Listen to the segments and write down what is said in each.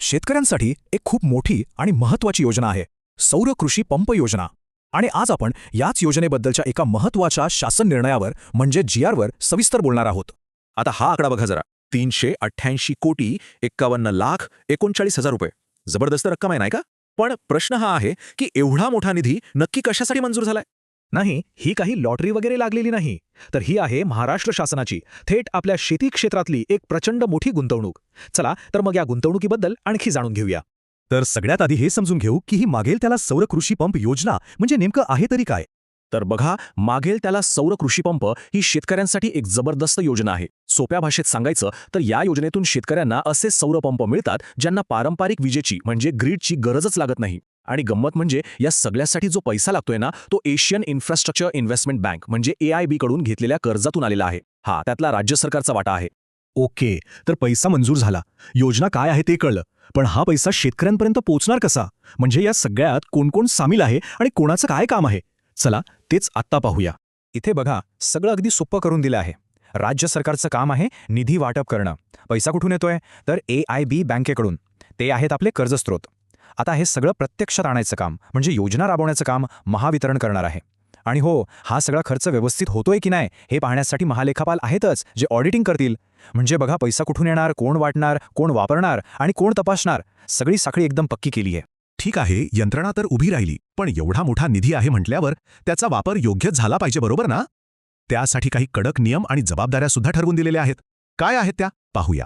शेतकऱ्यांसाठी एक खूप मोठी आणि महत्त्वाची योजना आहे सौर कृषी पंप योजना. आणि आज आपण याच योजनेबद्दलच्या एका महत्त्वाच्या शासन निर्णयावर म्हणजे जीआरवर सविस्तर बोलणार आहोत. आता हा आकडा बघा जरा, 388,51,39,39,000 रुपये. जबरदस्त रक्कम आहे नाही का? पण प्रश्न हा आहे की एवढा मोठा निधी नक्की कशासाठी मंजूर झालाय? नाही, ही काही लॉटरी वगैरे लागलेली नाही, तर ही आहे महाराष्ट्र शासनाची थेट आपल्या शेती क्षेत्रातली एक प्रचंड मोठी गुंतवणूक. चला तर मग या गुंतवणुकीबद्दल आणखी जाणून घेऊया. तर सगळ्यात आधी हे समजून घेऊ की ही मागेल त्याला सौर कृषी पंप योजना म्हणजे नेमकं आहे तरी काय. तर बघा, मागेल त्याला सौर कृषी पंप ही शेतकऱ्यांसाठी एक जबरदस्त योजना आहे. सोप्या भाषेत सांगायचं तर या योजनेतून शेतकऱ्यांना असे सौर पंप मिळतात ज्यांना पारंपरिक विजेची म्हणजे ग्रीडची गरजच लागत नाही. आणि गंमत म्हणजे या सगळ्यासाठी जो पैसा लागतोय ना, तो एशियन इन्फ्रास्ट्रक्चर इन्व्हेस्टमेंट बँक म्हणजे AIB कडून घेतलेल्या कर्जातून आलेला आहे. हा त्यातला राज्य सरकारचा वाटा आहे. ओके, तर पैसा मंजूर झाला, योजना काय आहे ते कळलं, पण हा पैसा शेतकऱ्यांपर्यंत पोहोचणार कसा? म्हणजे या सगळ्यात कोण कोण सामील आहे आणि कोणाचं काय काम आहे? चला तेच आत्ता पाहूया. इथे बघा, सगळं अगदी सोपं करून दिलं आहे. राज्य सरकारचं काम आहे निधी वाटप करणं. पैसा कुठून येतोय? तर AIB बँकेकडून. ते आहेत आपले कर्जस्रोत. आता हे सगळं प्रत्यक्षात आणायचं काम म्हणजे योजना राबवण्याचं काम महावितरण करणार आहे. आणि हो, हा सगळा खर्च व्यवस्थित होतोय की नाही हे पाहण्यासाठी महालेखापाल आहेतच जे ऑडिटिंग करतील. म्हणजे बघा, पैसा कुठून येणार, कोण वाटणार, कोण वापरणार आणि कोण तपासणार, सगळी साखळी एकदम पक्की केली आहे. ठीक आहे, यंत्रणा तर उभी राहिली, पण एवढा मोठा निधी आहे म्हटल्यावर त्याचा वापर योग्य झाला पाहिजे, बरोबर ना? त्यासाठी काही कडक नियम आणि जबाबदाऱ्या सुद्धा ठरवून दिलेल्या आहेत. काय आहेत त्या पाहूया.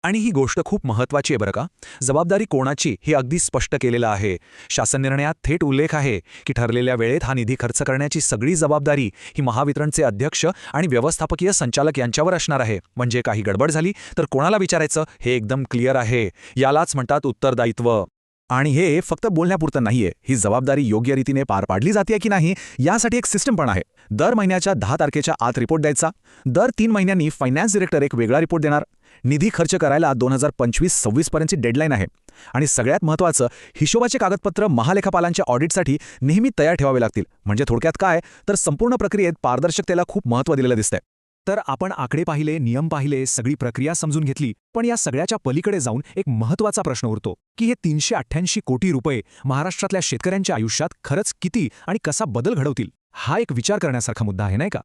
आणि ही गोष्ट खूप महत्त्वाची आहे बरं का. जबाबदारी कोणाची हे अगदी स्पष्ट केलेलं आहे. शासन निर्णयात थेट उल्लेख आहे की ठरलेल्या वेळेत हा निधी खर्च करण्याची सगळी जबाबदारी ही महावितरणचे अध्यक्ष आणि व्यवस्थापकीय संचालक यांच्यावर असणार आहे. म्हणजे काही गडबड झाली तर कोणाला विचारायचं हे एकदम क्लिअर आहे. यालाच म्हणतात उत्तरदायित्व. आणि हे फक्त बोलण्यापुरतं नाहीये, ही जबाबदारी योग्य रीतीने पार पाडली जाते की नाही यासाठी एक सिस्टम पण आहे. दर महिन्याच्या 10 तारखेच्या आत रिपोर्ट द्यायचा. दर 3 महिन्यांनी फायनान्स डायरेक्टर एक वेगळा रिपोर्ट देणार. निधी खर्च करायला 2025-26 पर्यंतची डेडलाईन आहे. आणि सगळ्यात महत्त्वाचं, हिशोबाचे कागदपत्र महालेखापालांच्या ऑडिटसाठी नेहमी तयार ठेवावे लागतील. म्हणजे थोडक्यात काय, तर संपूर्ण प्रक्रियेत पारदर्शकतेला खूप महत्त्व दिलेलं दिसतंय. तर आपण आकडे पाहिले, नियम पाहिले, सगळी प्रक्रिया समजून घेतली, पण या सगळ्याच्या पलीकडे जाऊन एक महत्त्वाचा प्रश्न उरतो की हे 388 कोटी रुपये महाराष्ट्रातल्या शेतकऱ्यांच्या आयुष्यात खरंच किती आणि कसा बदल घडवतील. हा एक विचार करण्यासारखा मुद्दा आहे, नाही का?